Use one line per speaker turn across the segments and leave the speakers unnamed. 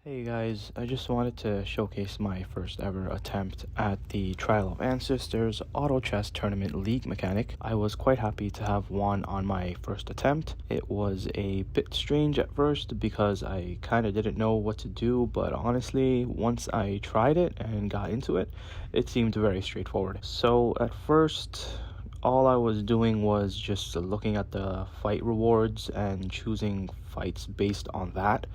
Hey guys, I just wanted to showcase my first ever attempt at the Trial of Ancestors Auto Chess Tournament League mechanic. I was quite happy to have won on my first attempt. It was a bit strange at first because I kind of didn't know what to do, but honestly, once I tried it and got into it, it seemed very straightforward. So at first, all I was doing was just looking at the fight rewards and choosing fights based on that.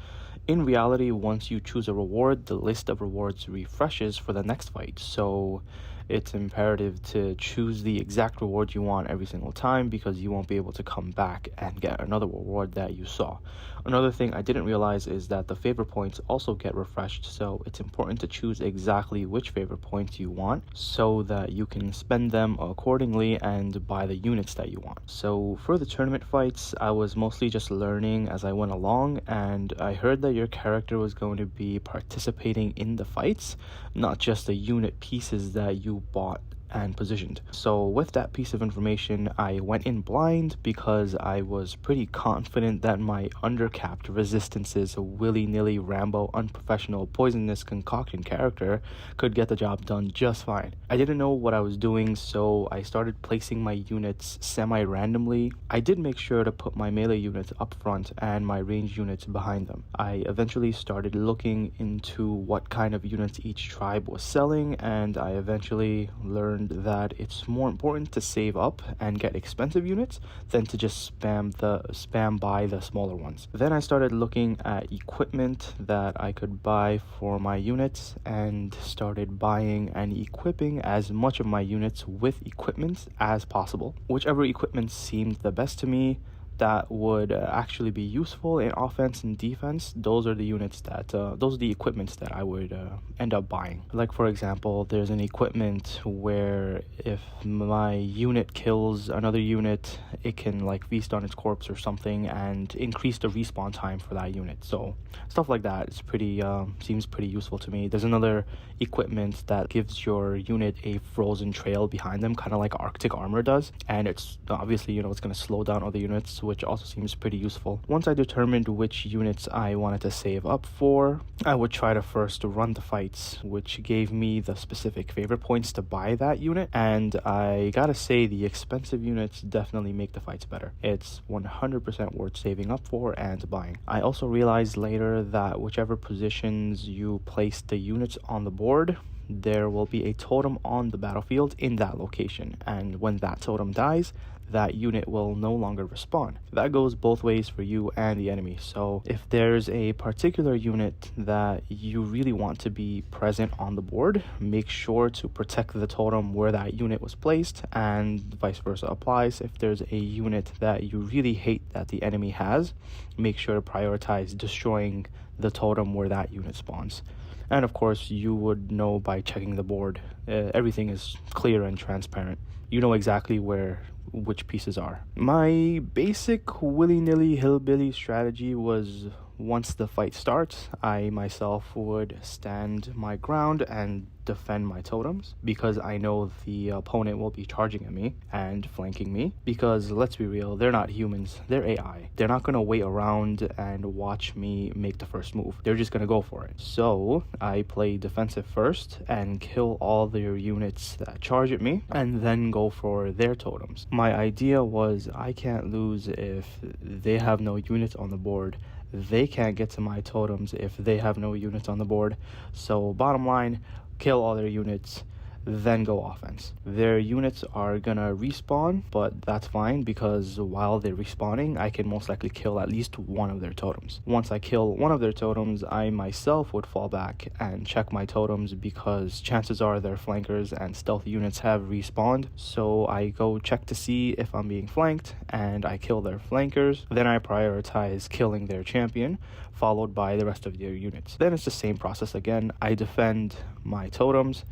In reality, once you choose a reward, the list of rewards refreshes for the next fight. So it's imperative to choose the exact reward you want every single time because you won't be able to come back and get another reward that you saw. Another thing I didn't realize is that the favor points also get refreshed, so it's important to choose exactly which favor points you want so that you can spend them accordingly and buy the units that you want. So for the tournament fights, I was mostly just learning as I went along, and I heard that your character was going to be participating in the fights, not just the unit pieces that you bought and positioned. So with that piece of information, I went in blind because I was pretty confident that my undercapped resistances willy-nilly Rambo unprofessional poisonous concoction character could get the job done just fine. I didn't know what I was doing, so I started placing my units semi-randomly. I did make sure to put my melee units up front and my ranged units behind them. I eventually started looking into what kind of units each tribe was selling, and I eventually learned that it's more important to save up and get expensive units than to just spam buy the smaller ones. Then I started looking at equipment that I could buy for my units and started buying and equipping as much of my units with equipment as possible. Whichever equipment seemed the best to me that would actually be useful in offense and defense, those are the units that those are the equipments that I would end up buying. Like for example, there's an equipment where if my unit kills another unit, it can like feast on its corpse or something and increase the respawn time for that unit. So stuff like that is pretty seems pretty useful to me. There's another equipment that gives your unit a frozen trail behind them, kind of like Arctic armor does, and it's obviously it's going to slow down other units, which also seems pretty useful. Once I determined which units I wanted to save up for, I would try to first run the fights, which gave me the specific favor points to buy that unit, and I gotta say the expensive units definitely make the fights better. It's 100% worth saving up for and buying. I also realized later that whichever positions you place the units on the board, there will be a totem on the battlefield in that location, and when that totem dies, that unit will no longer respawn. That goes both ways for you and the enemy. So if there's a particular unit that you really want to be present on the board, make sure to protect the totem where that unit was placed, and vice versa applies. If there's a unit that you really hate that the enemy has, make sure to prioritize destroying the totem where that unit spawns. And of course, you would know by checking the board. Everything is clear and transparent. You know exactly which pieces are. My basic willy-nilly hillbilly strategy was, once the fight starts, I myself would stand my ground and defend my totems because I know the opponent will be charging at me and flanking me, because let's be real, they're not humans, they're AI. They're not going to wait around and watch me make the first move. They're just going to go for it. So I play defensive first and kill all their units that charge at me and then go for their totems. My idea was I can't lose if they have no units on the board. They can't get to my totems if they have no units on the board. So bottom line, kill all their units, then go offense. Their units are gonna respawn, but that's fine because while they're respawning, I can most likely kill at least one of their totems. Once I kill one of their totems, I myself would fall back and check my totems because chances are their flankers and stealth units have respawned. So I go check to see if I'm being flanked and I kill their flankers. Then I prioritize killing their champion, followed by the rest of their units. Then it's the same process again. I defend my totems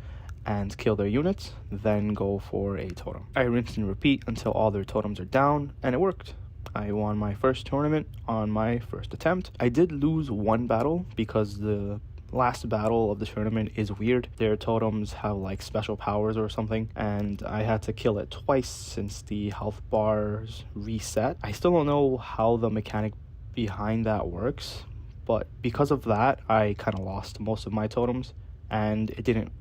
and kill their units, then go for a totem. I rinse and repeat until all their totems are down, and it worked. I won my first tournament on my first attempt. I did lose one battle because the last battle of the tournament is weird. Their totems have like special powers or something, and I had to kill it twice since the health bars reset. I still don't know how the mechanic behind that works, but because of that, I kind of lost most of my totems, and it didn't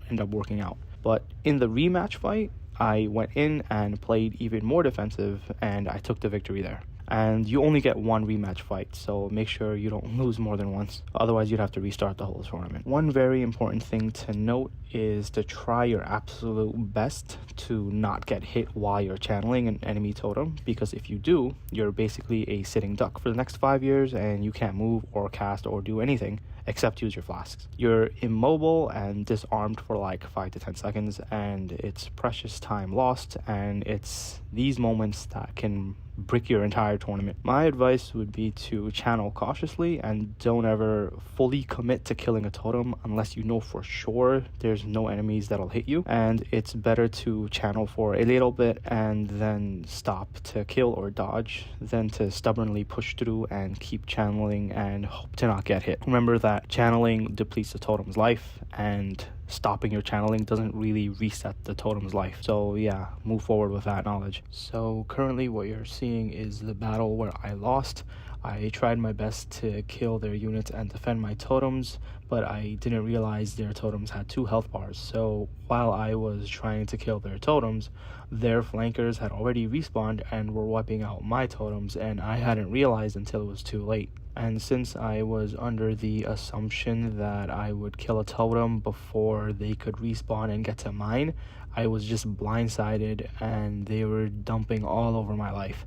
end up working out. But in the rematch fight, I went in and played even more defensive, and I took the victory there. And you only get one rematch fight, so make sure you don't lose more than once. Otherwise, you'd have to restart the whole tournament. One very important thing to note is to try your absolute best to not get hit while you're channeling an enemy totem, because if you do, you're basically a sitting duck for the next 5 years, and you can't move or cast or do anything except use your flasks. You're immobile and disarmed for like 5 to 10 seconds, and it's precious time lost, and it's these moments that can brick your entire tournament. My advice would be to channel cautiously and don't ever fully commit to killing a totem unless you know for sure there's no enemies that'll hit you, and it's better to channel for a little bit and then stop to kill or dodge than to stubbornly push through and keep channeling and hope to not get hit. Remember that channeling depletes the totem's life, and stopping your channeling doesn't really reset the totem's life. So yeah, move forward with that knowledge. So currently what you're seeing is the battle where I lost. I tried my best to kill their units and defend my totems, but I didn't realize their totems had 2 health bars. So while I was trying to kill their totems, their flankers had already respawned and were wiping out my totems, and I hadn't realized until it was too late. And since I was under the assumption that I would kill a totem before they could respawn and get to mine, I was just blindsided, and they were dumping all over my life.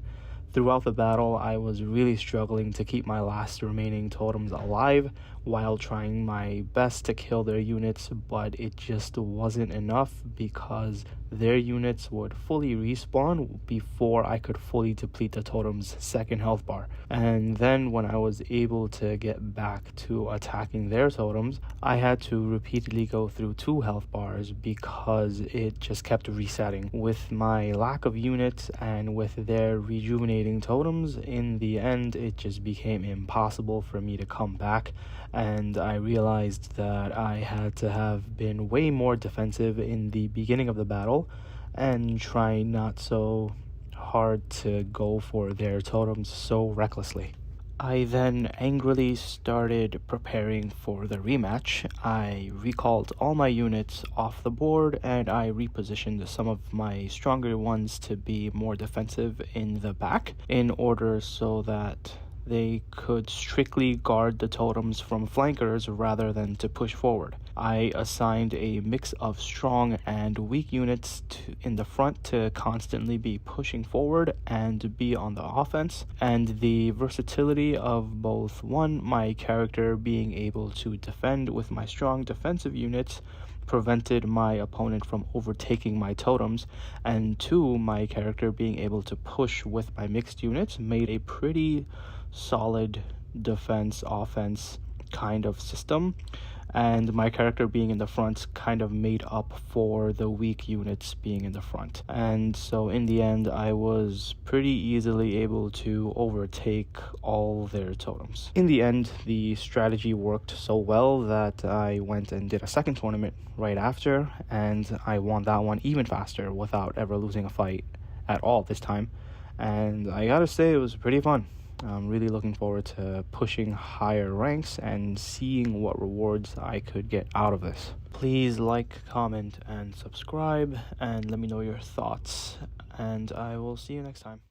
Throughout the battle, I was really struggling to keep my last remaining totems alive while trying my best to kill their units, but it just wasn't enough because their units would fully respawn before I could fully deplete the totem's 2nd health bar. And then when I was able to get back to attacking their totems, I had to repeatedly go through 2 health bars because it just kept resetting. With my lack of units and with their rejuvenating totems, in the end it just became impossible for me to come back, and I realized that I had to have been way more defensive in the beginning of the battle and try not so hard to go for their totems so recklessly. I then angrily started preparing for the rematch. I recalled all my units off the board, and I repositioned some of my stronger ones to be more defensive in the back in order so that they could strictly guard the totems from flankers rather than to push forward. I assigned a mix of strong and weak units in the front to constantly be pushing forward and be on the offense, and the versatility of both, 1, my character being able to defend with my strong defensive units prevented my opponent from overtaking my totems, and 2, my character being able to push with my mixed units made a pretty solid defense offense kind of system, and my character being in the front kind of made up for the weak units being in the front. And so in the end, I was pretty easily able to overtake all their totems. In the end, the strategy worked so well that I went and did a 2nd tournament right after, and I won that one even faster without ever losing a fight at all this time. And I gotta say, it was pretty fun. I'm really looking forward to pushing higher ranks and seeing what rewards I could get out of this. Please like, comment, and subscribe, and let me know your thoughts, and I will see you next time.